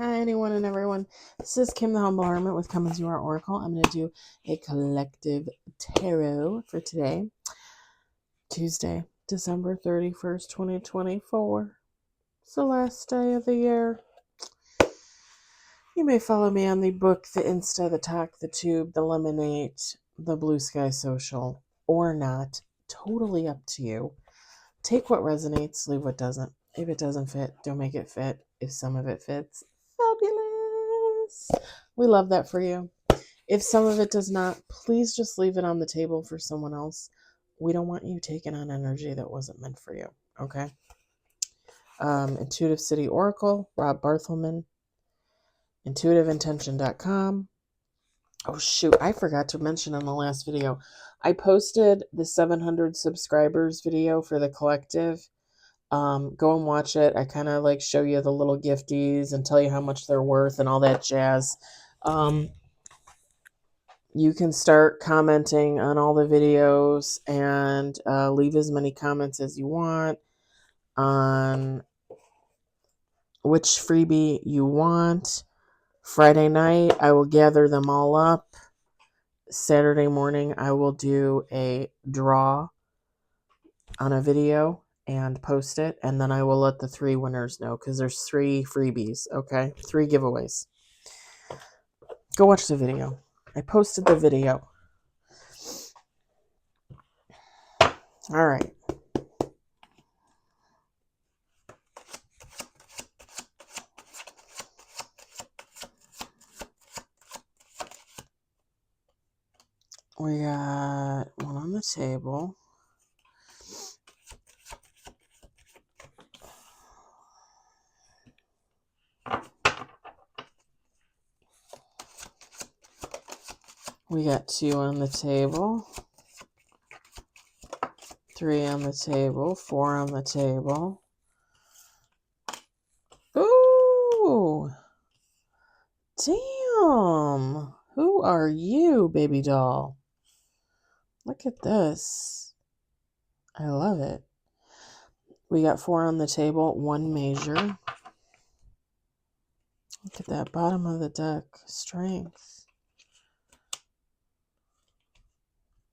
Hi, anyone and everyone. This is Kim the Humble Hermit with Come As You Are Oracle. I'm going to do a collective tarot for today, Tuesday, December 31st, 2024. It's the last day of the year. You may follow me on the book, the Insta, the Talk, the Tube, the Lemonade, the Blue Sky Social, or not. Totally up to you. Take what resonates, leave what doesn't. If it doesn't fit, don't make it fit. If some of it fits, fabulous. We love that for you. If some of it does not, please just leave it on the table for someone else. We don't want you taking on energy that wasn't meant for you, okay? Intuitive City Oracle, Rob Barthelman, intuitiveintention.com. Oh, shoot, I forgot to mention in the last video. I posted the 700 subscribers video for the collective. Go and watch it. I kind of like show you the little gifties and tell you how much they're worth and all that jazz. You can start commenting on all the videos and leave as many comments as you want on which freebie you want. Friday night, I will gather them all up. Saturday morning, I will do a draw on a video and post it, and then I will let the 3 winners know because there's 3 freebies, okay? 3 giveaways. Go watch the video. I posted the video. All right. We got one on the table. We got 2 on the table, 3 on the table, 4 on the table. Ooh, damn. Who are you, baby doll? Look at this. I love it. We got 4 on the table, 1 major. Look at that bottom of the deck. Strength.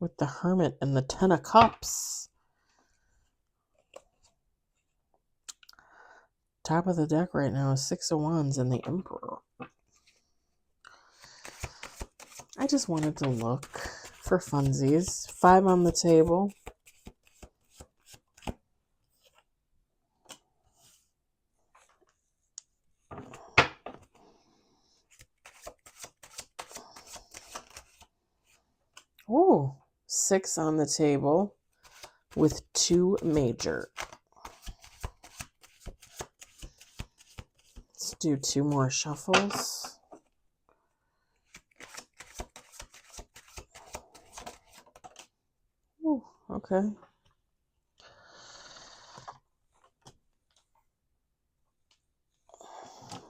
With the Hermit and the 10 of Cups. Top of the deck right now is 6 of Wands and the Emperor. I just wanted to look for funsies. 5 on the table. Ooh, 6 on the table with 2 major. Let's do 2 more shuffles. Ooh, okay.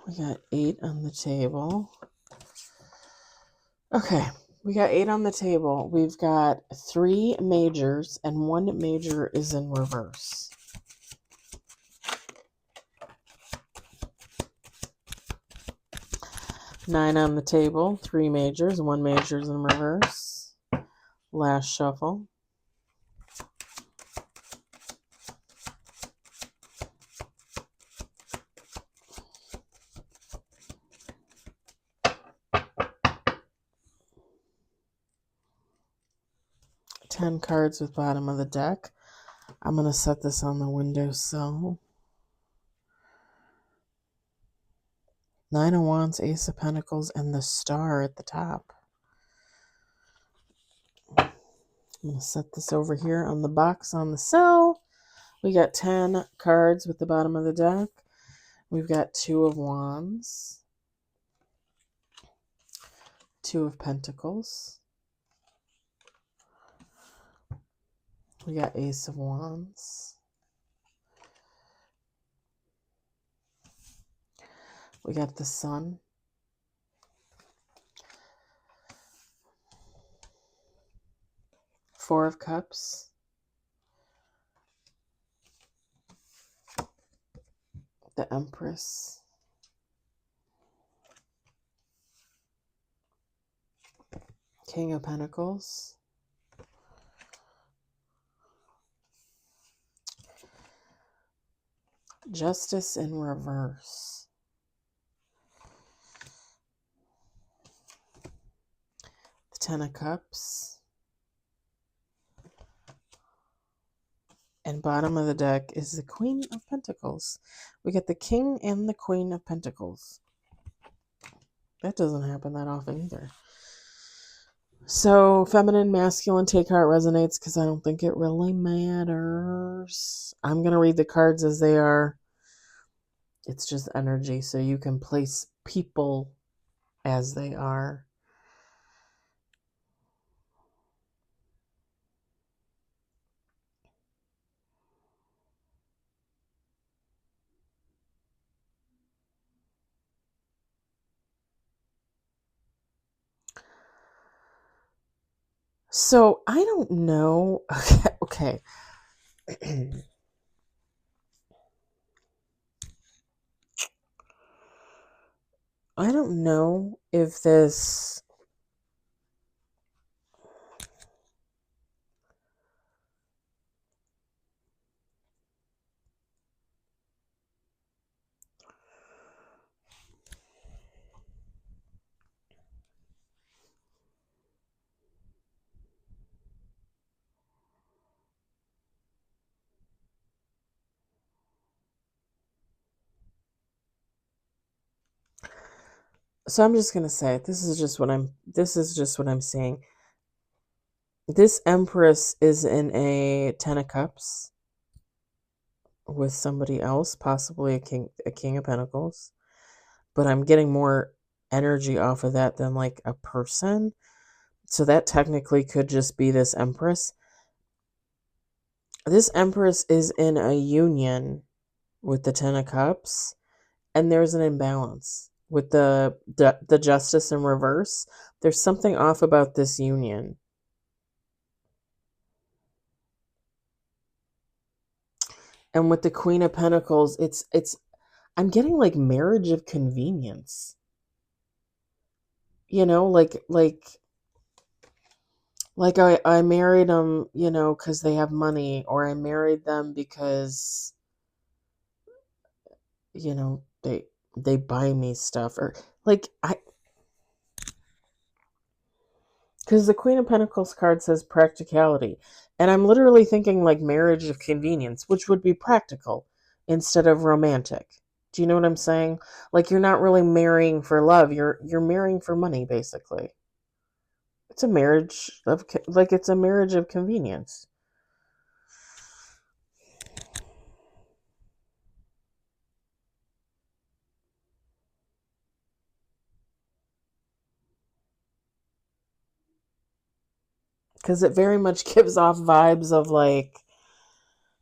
We got 8 on the table. Okay, we got 8 on the table. We've got 3 majors and 1 major is in reverse. Nine on the table, 3 majors, 1 major is in reverse. Last shuffle. Ten cards with bottom of the deck. I'm going to set this on the windowsill. 9 of Wands, Ace of Pentacles, and the Star at the top. I'm going to set this over here on the box on the sill. We got 10 cards with the bottom of the deck. We've got 2 of Wands, 2 of Pentacles. We got Ace of Wands. We got the Sun. Four of Cups. The Empress. King of Pentacles. Justice in reverse. The Ten of Cups. And bottom of the deck is the Queen of Pentacles. We get the King and the Queen of Pentacles. That doesn't happen that often either. So, feminine, masculine, take how it resonates, because I don't think it really matters. I'm going to read the cards as they are. It's just energy, so you can place people as they are. So, I don't know. Okay. I don't know if this... So I'm just gonna say this is just what I'm seeing. This Empress is in a Ten of Cups with somebody else, possibly a King of Pentacles. But I'm getting more energy off of that than like a person. So that technically could just be this Empress. This Empress is in a union with the Ten of Cups, and there's an imbalance with the Justice in reverse. There's something off about this union. And with the Queen of Pentacles, it's I'm getting like marriage of convenience. You know, like I married them, you know, because they have money, or I married them because, you know, they buy me stuff, or like because the Queen of Pentacles card says practicality, and I'm literally thinking like marriage of convenience, which would be practical instead of romantic. Do you know what I'm saying? Like, you're not really marrying for love, you're marrying for money, basically. It's a marriage of it's a marriage of convenience. Because it very much gives off vibes of like,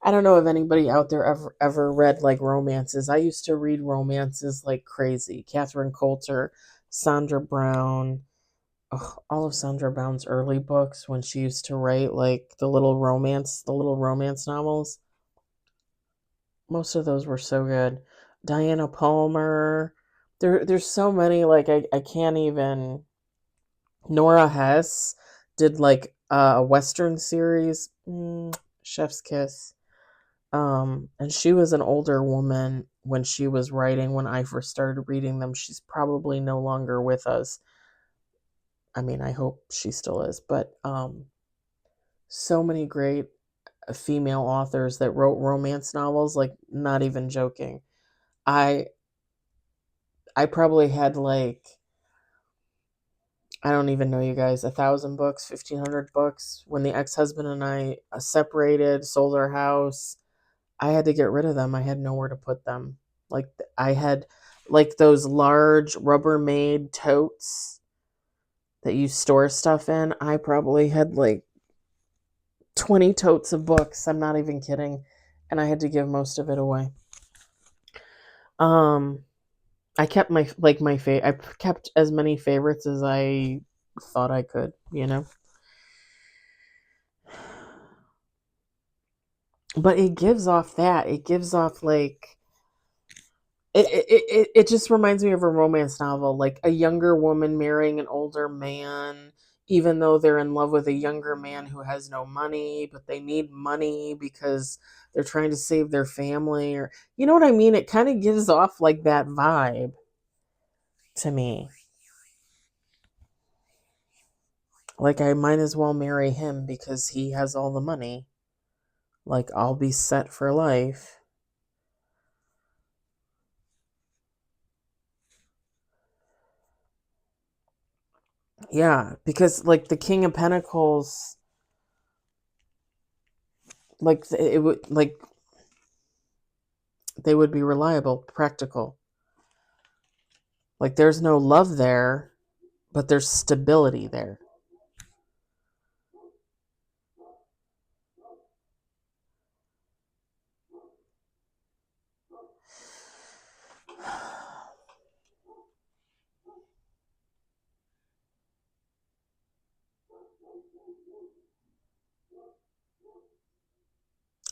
I don't know if anybody out there ever read like romances. I used to read romances like crazy. Catherine Coulter, Sandra Brown, all of Sandra Brown's early books when she used to write like the little romance novels. Most of those were so good. Diana Palmer. There's so many, like I can't even. Nora Hess did like a Western series, Chef's Kiss. And she was an older woman when she was writing, when I first started reading them. She's probably no longer with us. I mean, I hope she still is, but so many great female authors that wrote romance novels, like, not even joking. I I probably had like, I don't even know, you guys, 1,000 books, 1,500 books. When the ex-husband and I separated, sold our house, I had to get rid of them. I had nowhere to put them. Like, I had like those large Rubbermaid totes that you store stuff in. I probably had like 20 totes of books. I'm not even kidding. And I had to give most of it away. Um, I kept I kept as many favorites as I thought I could, you know? But it gives off that. It gives off like, it just reminds me of a romance novel, like a younger woman marrying an older man. even though they're in love with a younger man who has no money, but they need money because they're trying to save their family, or you know what I mean? It kind of gives off like that vibe to me. Like I might as well marry him because he has all the money. Like I'll be set for life. Yeah, because like the King of Pentacles, like it would like they would be reliable, practical. Like there's no love there, but there's stability there.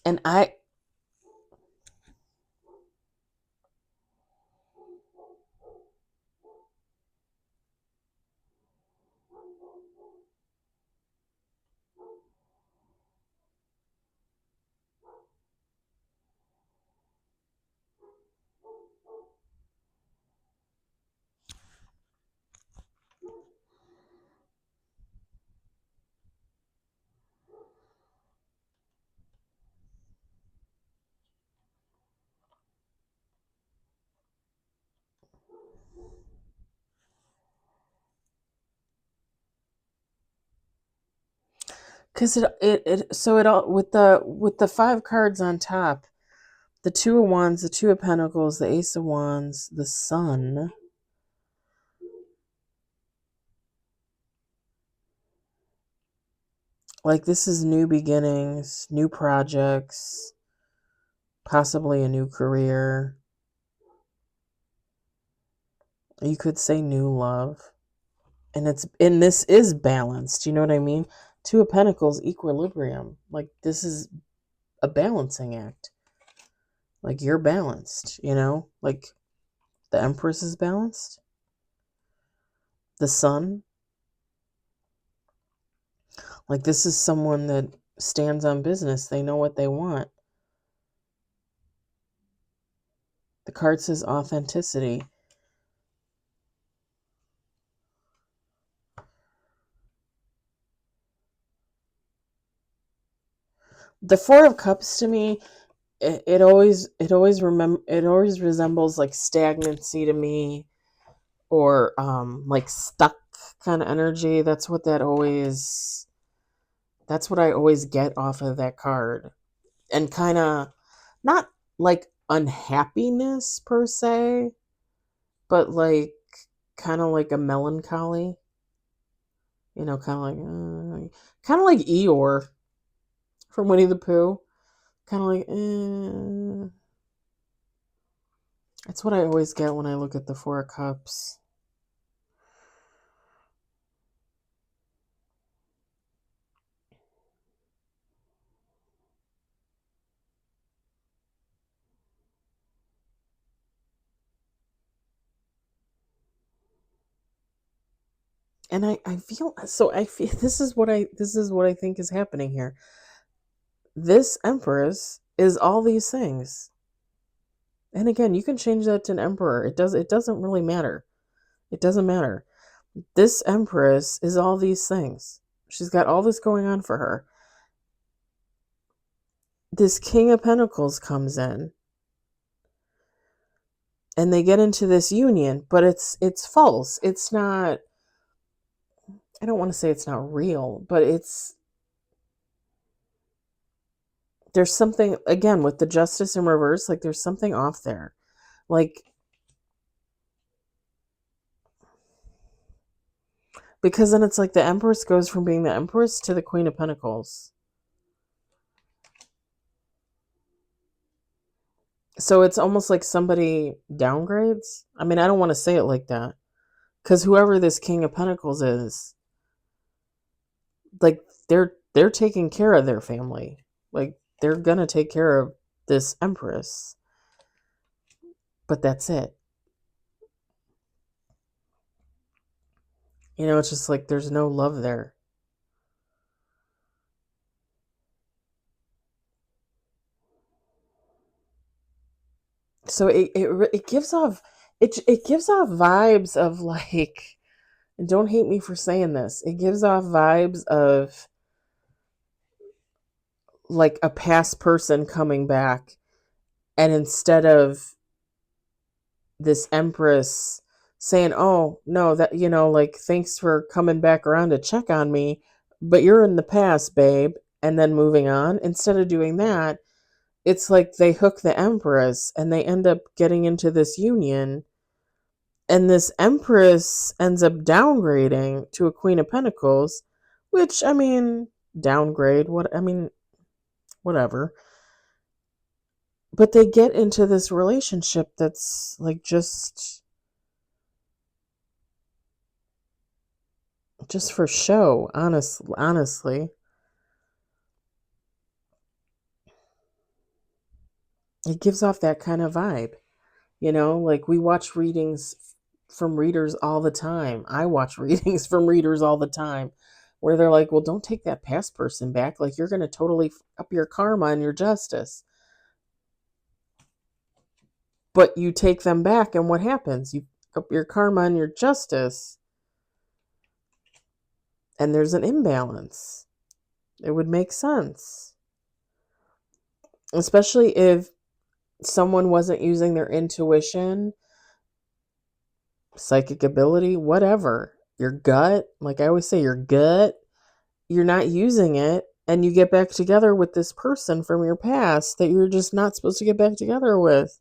And because so it all with the five cards on top, the Two of Wands, the Two of Pentacles, the Ace of Wands, the Sun. Like this is new beginnings, new projects, possibly a new career. You could say new love. And this is balanced, you know what I mean? Two of Pentacles, equilibrium. Like this is a balancing act. Like you're balanced, you know? Like the Empress is balanced. The Sun. Like this is someone that stands on business. They know what they want. The card says authenticity. The Four of Cups to me, it always resembles like stagnancy to me, or like stuck kind of energy. That's what I always get off of that card. And kind of not like unhappiness per se, but like kind of like a melancholy, you know, kind of like Eeyore from Winnie the Pooh. Kind of like, That's what I always get when I look at the Four of Cups. And I feel this is what I think is happening here. This Empress is all these things. And again, you can change that to an Emperor. It doesn't really matter. It doesn't matter. This Empress is all these things. She's got all this going on for her. This King of Pentacles comes in, and they get into this union, but it's false. It's not, I don't want to say it's not real, but there's something, again, with the Justice in reverse, like there's something off there. Like, because then it's like the Empress goes from being the Empress to the Queen of Pentacles. So it's almost like somebody downgrades. I mean, I don't want to say it like that, because whoever this King of Pentacles is, like they're taking care of their family. Like they're gonna take care of this Empress. But that's it. You know, it's just like there's no love there. So it gives off it gives off vibes of like, and don't hate me for saying this, it gives off vibes of like a past person coming back, and instead of this Empress saying, "Oh, no, that, like, thanks for coming back around to check on me, but you're in the past, babe," and then moving on. Instead of doing that, it's like they hook the Empress and they end up getting into this union, and this Empress ends up downgrading to a Queen of Pentacles, which, I mean, downgrade, whatever. But they get into this relationship that's like just for show, honestly. It gives off that kind of vibe. Like we watch readings from readers all the time. I watch readings from readers all the time where they're like, well, don't take that past person back. Like you're going to totally up your karma and your justice. But you take them back, and what happens? You up your karma and your justice, and there's an imbalance. It would make sense. Especially if someone wasn't using their intuition, psychic ability, whatever, your gut, like I always say, your gut, you're not using it, and you get back together with this person from your past that you're just not supposed to get back together with.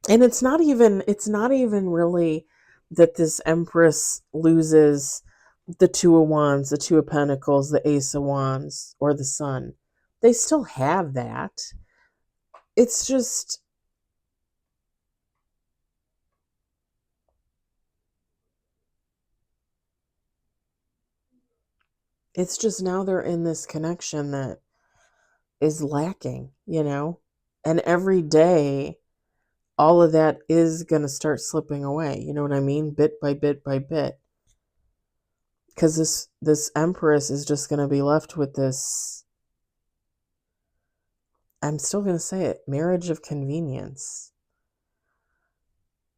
And it's not even really that this Empress loses the Two of Wands, the Two of Pentacles, the Ace of Wands, or the Sun. They still have that. It's just now they're in this connection that is lacking. And every day all of that is going to start slipping away. You know what I mean? Bit by bit by bit. Cuz this Empress is just going to be left with this, I'm still going to say it, marriage of convenience.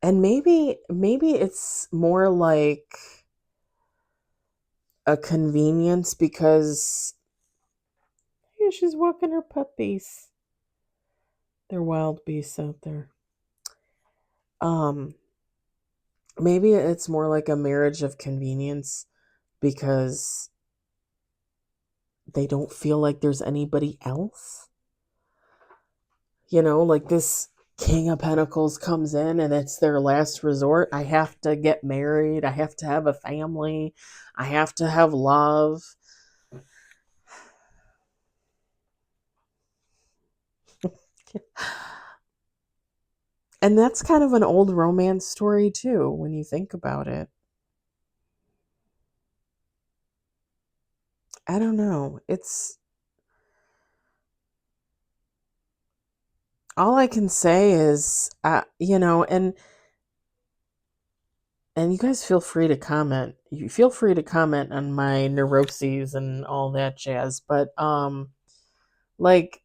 And maybe it's more like a convenience because yeah, she's walking her puppies. They're wild beasts out there. Um Maybe it's more like a marriage of convenience because they don't feel like there's anybody else. Like this King of Pentacles comes in and it's their last resort. I have to get married. I have to have a family. I have to have love. And that's kind of an old romance story too, when you think about it. I don't know. It's all I can say is, and you guys feel free to comment. You feel free to comment on my neuroses and all that jazz. But like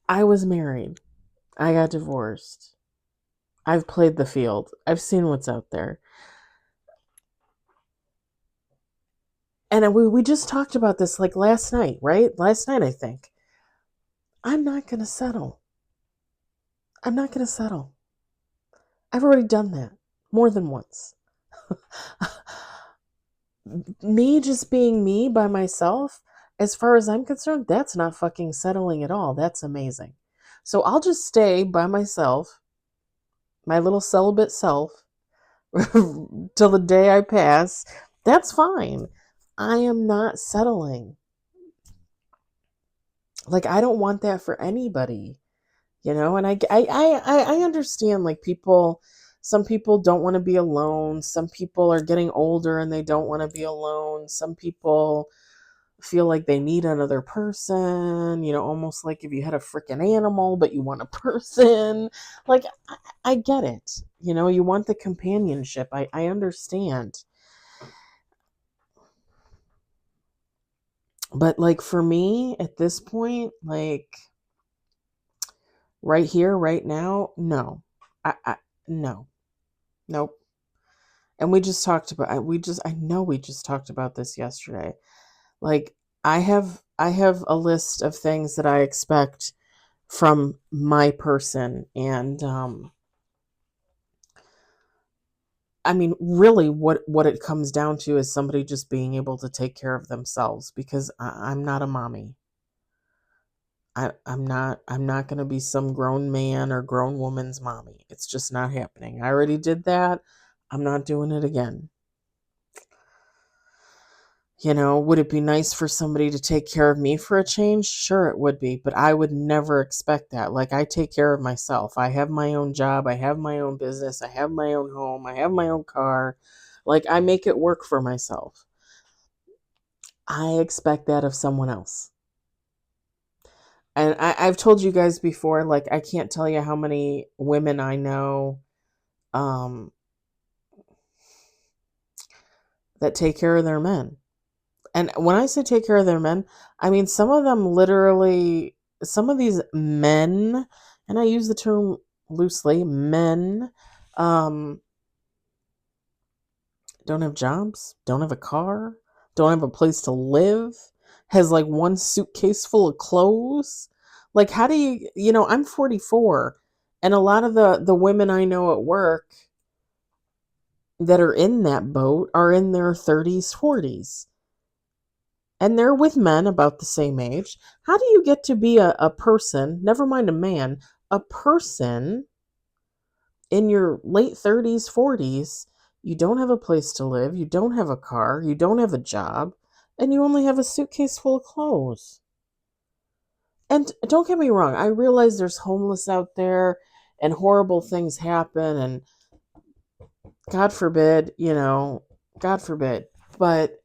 I was married. I got divorced. I've played the field. I've seen what's out there. And we just talked about this like last night, right? Last night, I think. I'm not going to settle. I'm not going to settle. I've already done that more than once. Me just being me by myself, as far as I'm concerned, that's not fucking settling at all. That's amazing. So I'll just stay by myself, my little celibate self, till the day I pass. That's fine. I am not settling. Like, I don't want that for anybody, and I understand, like, some people don't want to be alone. Some people are getting older and they don't want to be alone. Some people feel like they need another person, almost like if you had a freaking animal, but you want a person. Like, I get it. You want the companionship. I understand. But like for me at this point, like right here, right now, no. No. Nope. And we just talked about I know we just talked about this yesterday. Like I have a list of things that I expect from my person, and I mean really what it comes down to is somebody just being able to take care of themselves, because I'm not a mommy. I'm not going to be some grown man or grown woman's mommy. It's just not happening. I already did that. I'm not doing it again. Would it be nice for somebody to take care of me for a change? Sure, it would be, but I would never expect that. Like, I take care of myself. I have my own job. I have my own business. I have my own home. I have my own car. Like, I make it work for myself. I expect that of someone else. And I've told you guys before, like, I can't tell you how many women I know um, that take care of their men. And when I say take care of their men, I mean some of them literally, some of these men, and I use the term loosely, men, um, don't have jobs, don't have a car, don't have a place to live, has like one suitcase full of clothes. Like, how do I'm 44, and a lot of the women I know at work that are in that boat are in their 30s, 40s. And they're with men about the same age. How do you get to be a person, never mind a man, a person in your late 30s, 40s? You don't have a place to live, you don't have a car, you don't have a job, and you only have a suitcase full of clothes. And don't get me wrong, I realize there's homeless out there and horrible things happen, and God forbid, God forbid. But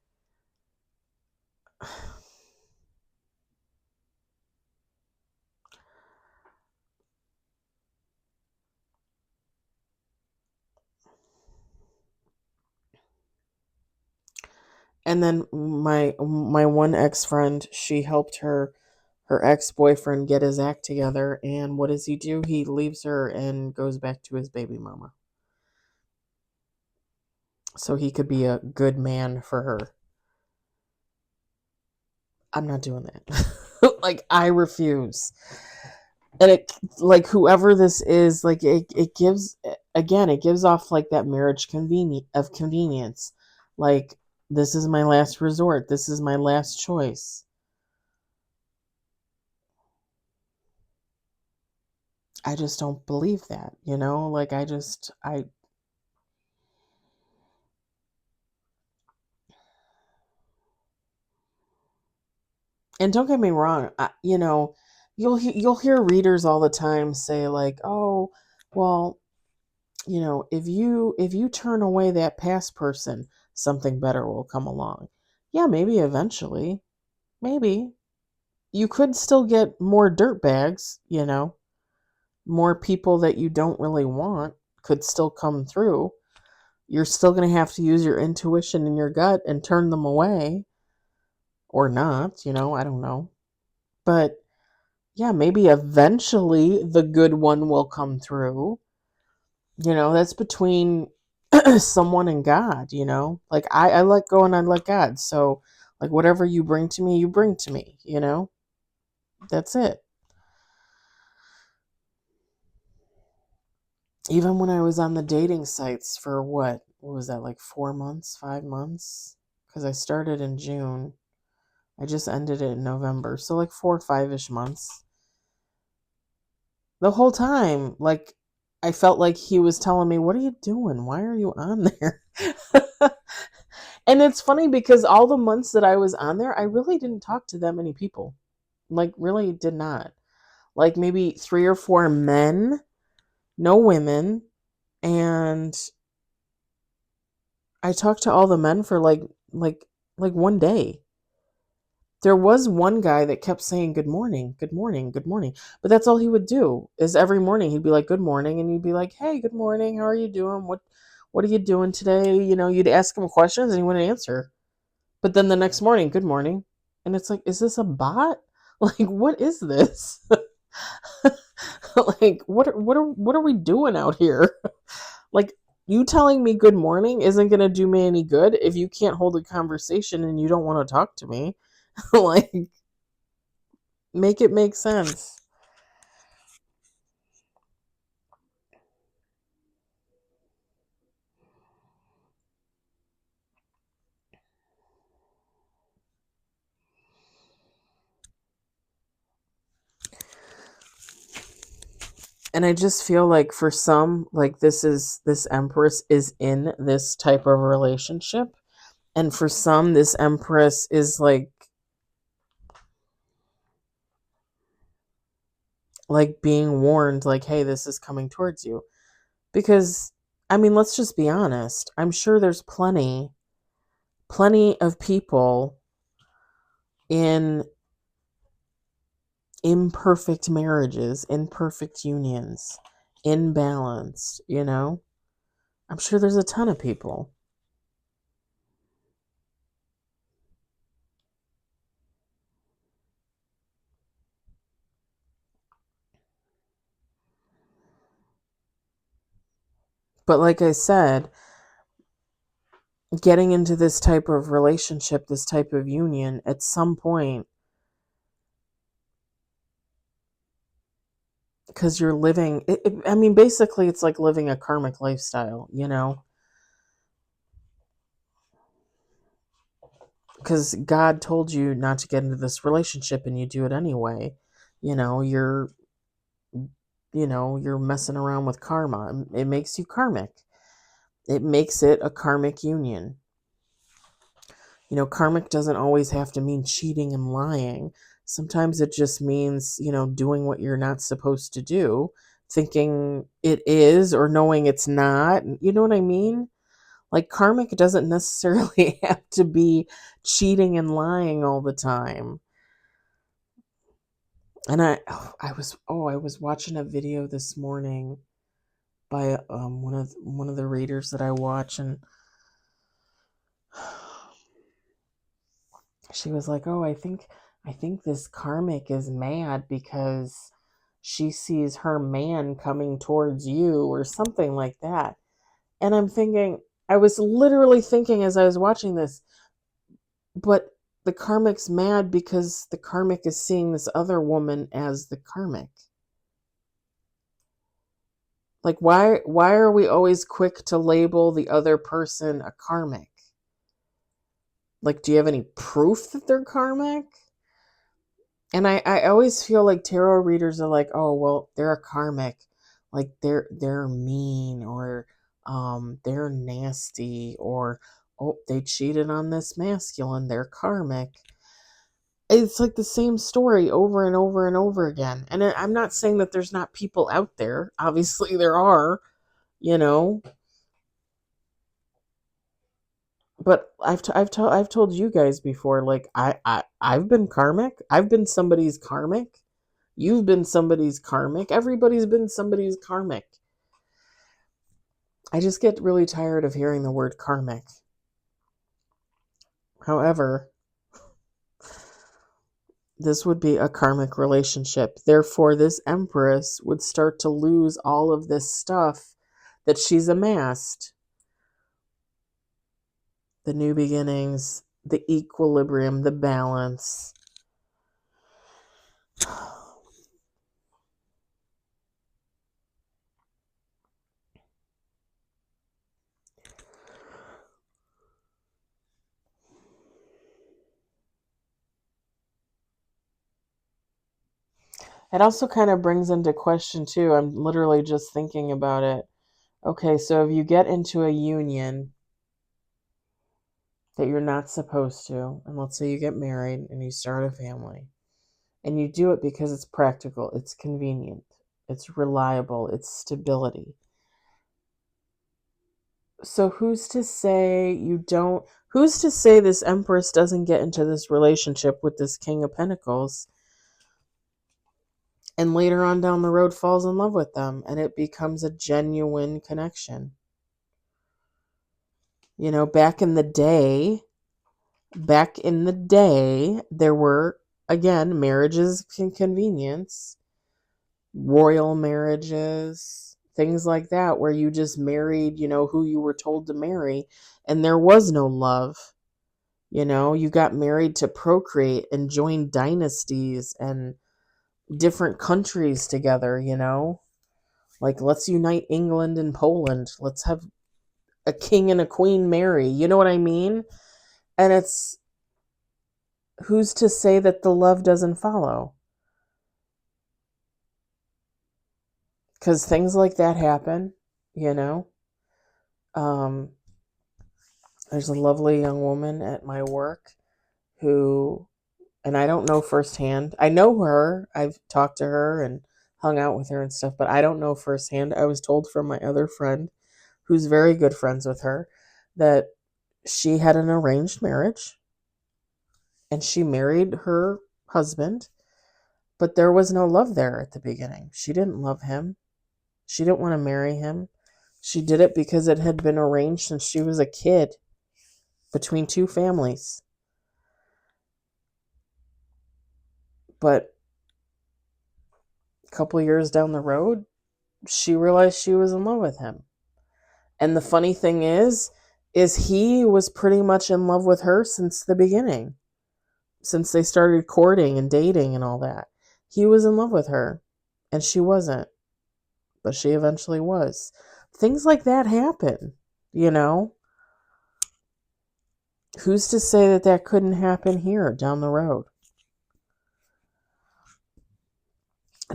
and then my one ex-friend, she helped her ex-boyfriend get his act together, and what does he do? He leaves her and goes back to his baby mama so he could be a good man for her. I'm not doing that. Like, I refuse. And it, like, whoever this is, like, it gives, again, it gives off like that marriage convenience. Like, this is my last resort, this is my last choice. I just don't believe that, like, I and don't get me wrong, you'll hear readers all the time say like, "Oh, well, if you turn away that past person, something better will come along." Yeah, maybe eventually. Maybe. You could still get more dirt bags, more people that you don't really want could still come through. You're still going to have to use your intuition and your gut and turn them away, or not, I don't know. But yeah, maybe eventually the good one will come through. That's between someone and God, Like, I let go and I let God. So, like, whatever you bring to me, you bring to me, That's it. Even when I was on the dating sites for what was that, like 4 months, 5 months? Because I started in June. I just ended it in November. So, like 4 or 5-ish months. The whole time, like, I felt like he was telling me, "What are you doing? Why are you on there?" And it's funny because all the months that I was on there, I really didn't talk to that many people. Like, really did not. Like, maybe 3 or 4 men, no women. And I talked to all the men for like one day. There was one guy that kept saying good morning, good morning, good morning. But that's all he would do, is every morning he'd be like, good morning. And you'd be like, hey, good morning. How are you doing? What are you doing today? You'd ask him questions and he wouldn't answer. But then the next morning, good morning. And it's like, is this a bot? Like, what is this? Like, what are we doing out here? Like, you telling me good morning isn't going to do me any good if you can't hold a conversation and you don't want to talk to me. Like, make it make sense. And I just feel like for some, like this Empress is in this type of relationship. And for some, this Empress is like being warned, like, hey, this is coming towards you. Because, I mean, let's just be honest. I'm sure there's plenty of people in imperfect marriages, imperfect unions, imbalanced. I'm sure there's a ton of people. But like I said, getting into this type of relationship, this type of union, at some point, because you're living, I mean, basically, it's like living a karmic lifestyle. Because God told you not to get into this relationship and you do it anyway. You know, you're you're messing around with karma. It makes you karmic. It makes it a karmic union. Karmic doesn't always have to mean cheating and lying. Sometimes it just means, doing what you're not supposed to do, thinking it is or knowing it's not. You know what I mean? Like, karmic doesn't necessarily have to be cheating and lying all the time. And I was watching a video this morning by one of the readers that I watch, and she was like, "Oh, I think this karmic is mad because she sees her man coming towards you or something like that." And I was literally thinking as I was watching this, but the karmic's mad because the karmic is seeing this other woman as the karmic. Like, why are we always quick to label the other person a karmic? Like, do you have any proof that they're karmic? And I always feel like tarot readers are like, oh well, they're a karmic, like they're mean, or they're nasty, or oh, they cheated on this masculine, they're karmic. It's like the same story over and over and over again. And I'm not saying that there's not people out there. Obviously there are, you know. But I've told you guys before, like I've been karmic. I've been somebody's karmic. You've been somebody's karmic. Everybody's been somebody's karmic. I just get really tired of hearing the word karmic. However, this would be a karmic relationship. Therefore, this Empress would start to lose all of this stuff that she's amassed. The new beginnings, the equilibrium, the balance. It also kind of brings into question, too. I'm literally just thinking about it. Okay, so if you get into a union that you're not supposed to, and let's say you get married and you start a family, and you do it because it's practical, it's convenient, it's reliable, it's stability. So who's to say who's to say this Empress doesn't get into this relationship with this King of Pentacles and later on down the road falls in love with them and it becomes a genuine connection? You know, back in the day, there were, again, marriages in convenience, royal marriages, things like that, where you just married, who you were told to marry, and there was no love. You got married to procreate and join dynasties and different countries together. Like, let's unite England and Poland. Let's have a king and a queen marry. You know what I mean? And it's, who's to say that the love doesn't follow? Because things like that happen, you know. Um, there's a lovely young woman at my work who, and I don't know firsthand. I know her. I've talked to her and hung out with her and stuff, but I don't know firsthand. I was told from my other friend, who's very good friends with her, that she had an arranged marriage and she married her husband, but there was no love there at the beginning. She didn't love him. She didn't want to marry him. She did it because it had been arranged since she was a kid between two families. But a couple years down the road, she realized she was in love with him. And the funny thing is he was pretty much in love with her since the beginning. Since they started courting and dating and all that. He was in love with her and she wasn't. But she eventually was. Things like that happen, you know? Who's to say that that couldn't happen here down the road?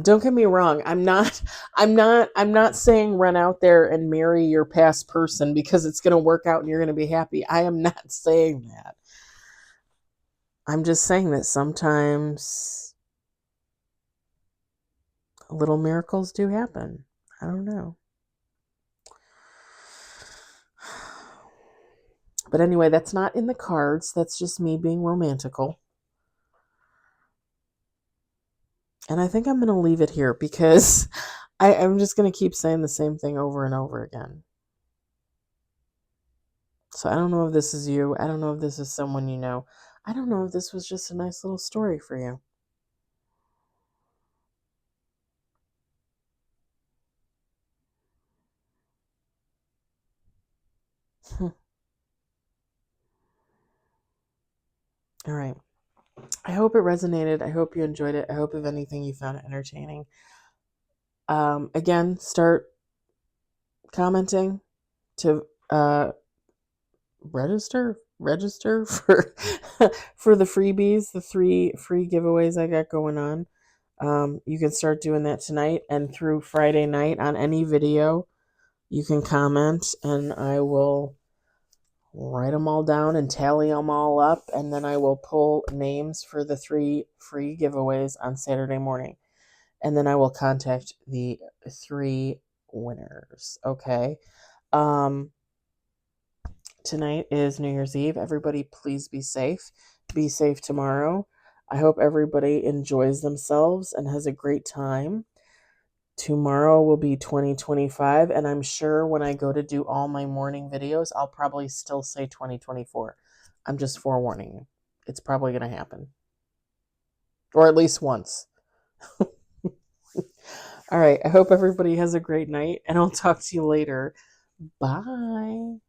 Don't get me wrong. I'm not saying run out there and marry your past person because it's going to work out and you're going to be happy. I am not saying that. I'm just saying that sometimes little miracles do happen. I don't know. But anyway, that's not in the cards. That's just me being romantical. And I think I'm going to leave it here because I'm just going to keep saying the same thing over and over again. So I don't know if this is you. I don't know if this is someone you know. I don't know if this was just a nice little story for you. All right. I hope it resonated. I hope you enjoyed it. I hope, if anything, you found it entertaining. Again, start commenting to register for for the freebies, the 3 free giveaways I got going on. You can start doing that tonight and through Friday night on any video. You can comment and I will write them all down and tally them all up, and then I will pull names for the 3 free giveaways on Saturday morning. And then I will contact the 3 winners. Okay. Tonight is New Year's Eve. Everybody, please be safe. Be safe tomorrow. I hope everybody enjoys themselves and has a great time. Tomorrow will be 2025, and I'm sure when I go to do all my morning videos, I'll probably still say 2024. I'm just forewarning you. It's probably going to happen. Or at least once. All right. I hope everybody has a great night, and I'll talk to you later. Bye.